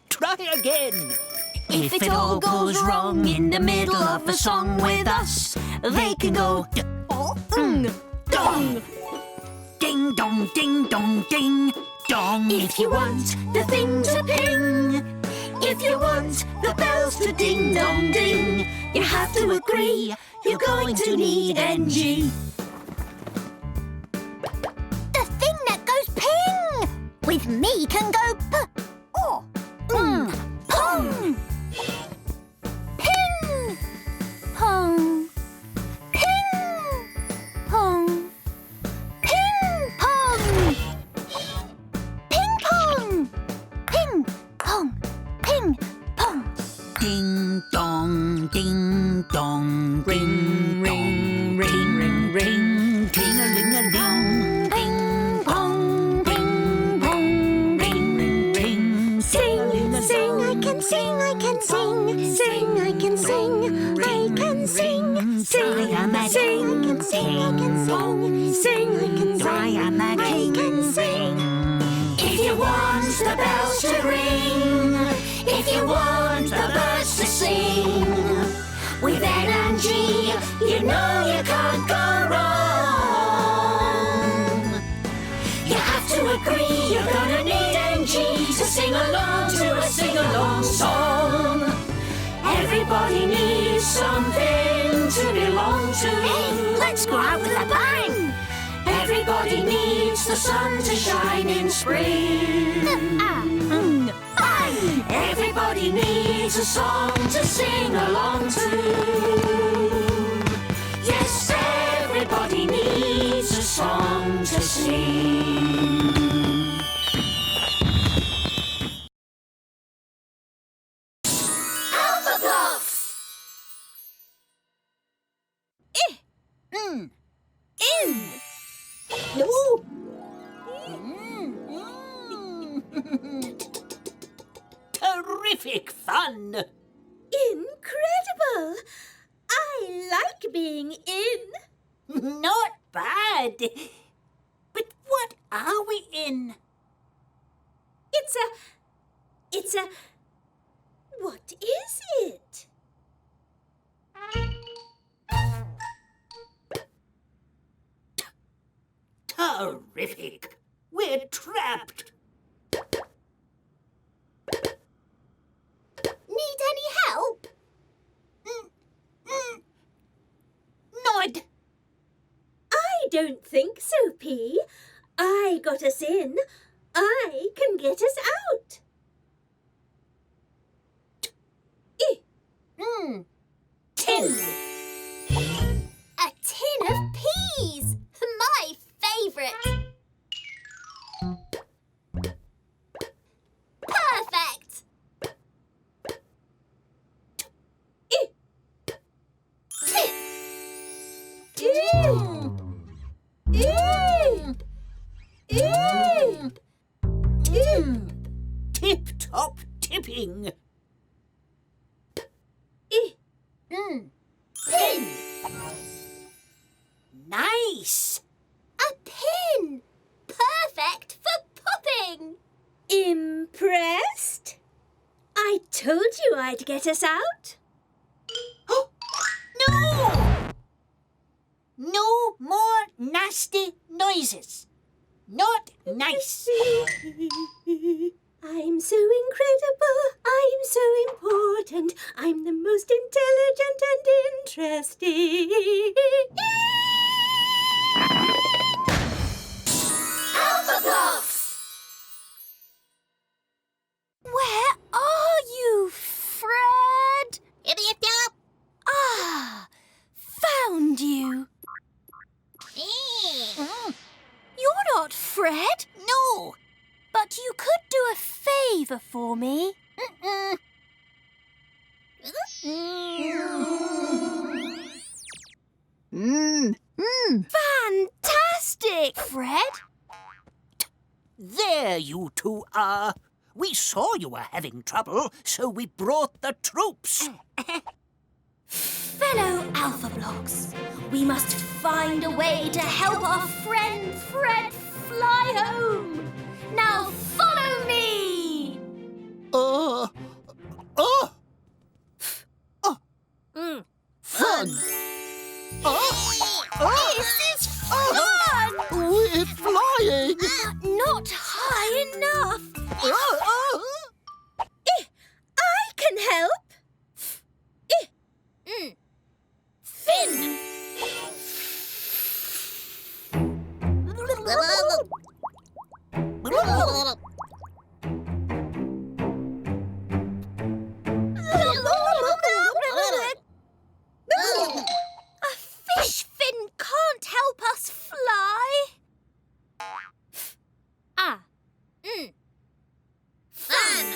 Try again. If it all goes wrong in the middle of a song with us, they can go dong. Ding dong, ding dong, ding dong. If you want the thing to ping, if you want the bells to ding dong ding, you have to agree you're going to need NG. The thing that goes ping with me can go p. Oh. Pong. Ping. Pong. Ping. Pong. Ping pong. Ping pong. Ping pong. Ping pong. Ding dong, ding dong, ring ring ring ring ring, ting-a-ling-a-ling, ping pong, ping pong, ring ring ring. Sing, sing, I can sing, I can sing, sing, I can sing, I can sing, sing, I can sing, I can sing, I can sing, sing, I can sing, I can sing. If you want the bells to ring, if you want the birds to sing, with N and G, you know you can't go wrong. You have to agree you're gonna need NG to sing along to a sing-along song. Everybody needs something to belong to. Hey, let's go out with a bang! Everybody needs the sun to shine in spring. Bang! Everybody needs a song to sing along to. Yes, everybody needs a song to sing. Alphablocks! In! Terrific fun. Incredible! I like being in. Not bad. But what are we in? It's a... What is it? Terrific. We're trapped. Need any help? Nod. I don't think so, P. I got us in. I can get us out. Tin. A tin of peas! My favourite! Perfect! Tip-top tipping. Pin! Nice. A pin! Perfect for popping! Impressed? I told you I'd get us out. No! No more nasty noises. Not nice. I'm so incredible, I'm so important, I'm the most intelligent and interesting. Alphablocks! Where are you, Fred? Yip-yip-yip! Ah, found you. You're not Fred. No. But you could do a favour for me. Fantastic, Fred. There you two are. We saw you were having trouble, so we brought the troops. Fellow Alphablocks, we must find a way to help our friend Fred fly home. Now follow me! Enough! I can help! Fin! A fish fin can't help us fly. Fan!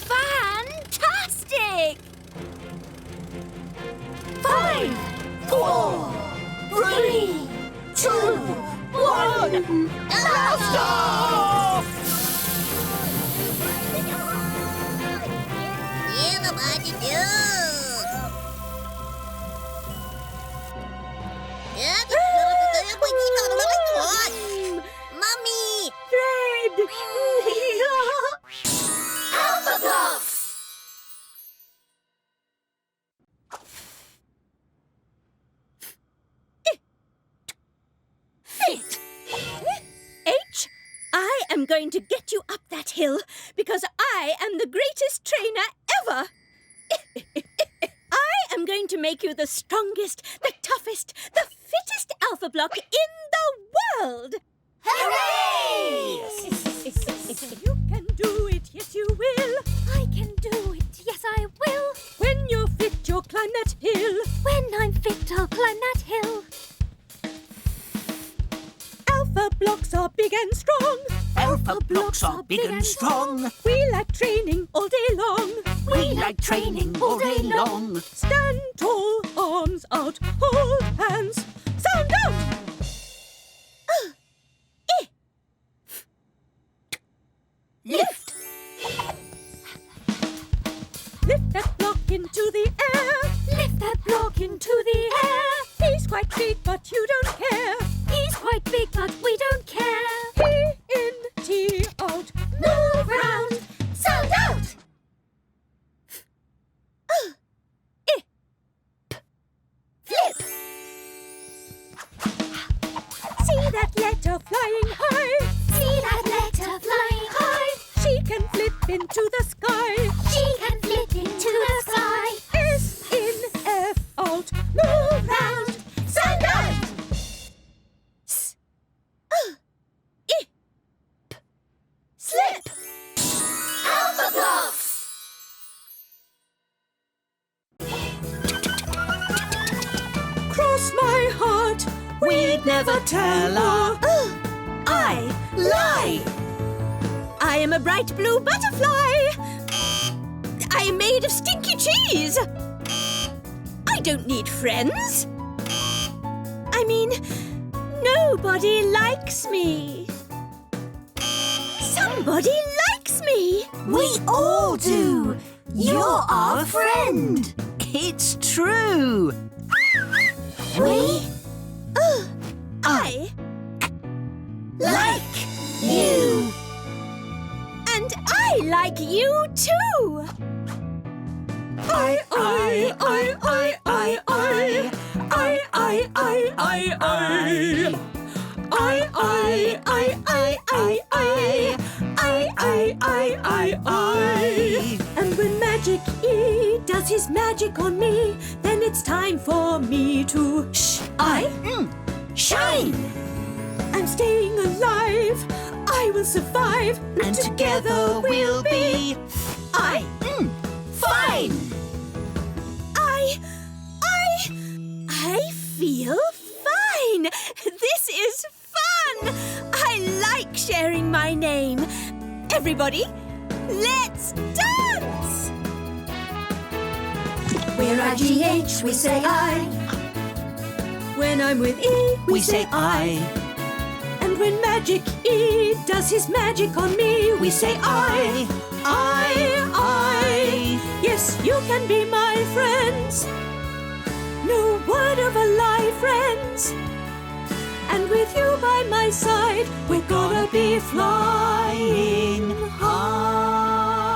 Fantastic! 5, 4, 3, 2, 1, blast off! Mummy! Fred! Alphablocks! Fit! H, I am going to get you up that hill because I am the greatest trainer ever. I am going to make you the strongest, the toughest, the fittest Alphablock in the world. Hooray! You can do it, yes you will. I can do it, yes I will. When you're fit, you'll climb that hill. When I'm fit, I'll climb that hill. Alphablocks are big and strong. Alphablocks are big and strong. We like training all day long. We like training all day long. Stand tall, arms out, hold hands, sound out. Lift. Lift that block into the air. Lift that block into the air. He's quite big, but you don't care. He's quite big, but we don't care. T in, T out. Move round, sound out. Flip. See that letter flying high. See that letter flying high. She can flip into the sky. She can flip into the sky. S in, F out. Move round, Sound out. S. Slip. Alphablocks. Cross my heart. We'd never tell her. I lie. I am a bright blue butterfly. I am made of stinky cheese. I don't need friends. I mean, nobody likes me. Somebody likes me. We all do. You're our friend. It's true. I Like you. and I like you too. I. And when Magic E does his magic on me, then it's time for me to Shine. I'm staying alive. I will survive, And together we'll be fine. I feel fine. This is fun. I like sharing my name. Everybody, let's dance. We're IGH, we say I. When I'm with E, We say I. and when Magic E does his magic on me, We say I. Yes, you can be my friends. No word of a lie, friends. And with you by my side, we're gonna be flying high.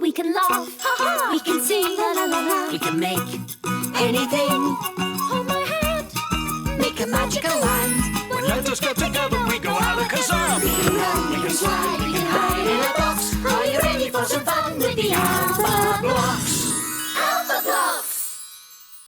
We can laugh, we can sing, la la la la. We can make Anything, hold my hand, make a magical land. When letters get together, we go alakazam. We can run, we can slide, we can hide in a box. Are you ready for some fun with the Alphabox?